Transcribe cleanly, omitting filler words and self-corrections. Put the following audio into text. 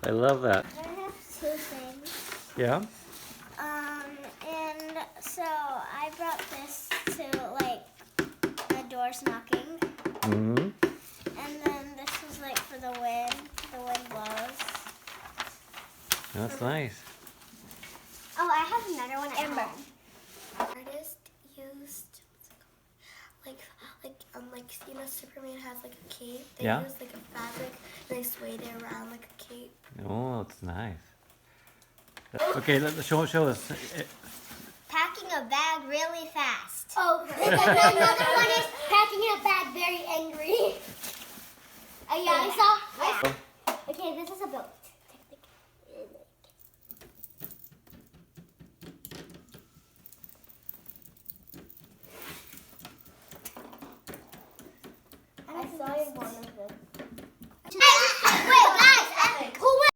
I love that. I have two things. Yeah? And so I brought this to like the doors knocking. Mm-hmm. And then this is like for the wind. The wind blows. That's nice. Oh, I have another one at home. Artist used like Superman has like a cape. They Yeah. used like a fabric and they swayed it around like a cape. Oh, it's nice. Okay, show us. Packing a bag really fast. Oh, Another one is packing a bag very angry. Yeah, I saw. Okay, this is a boat. I saw one of them.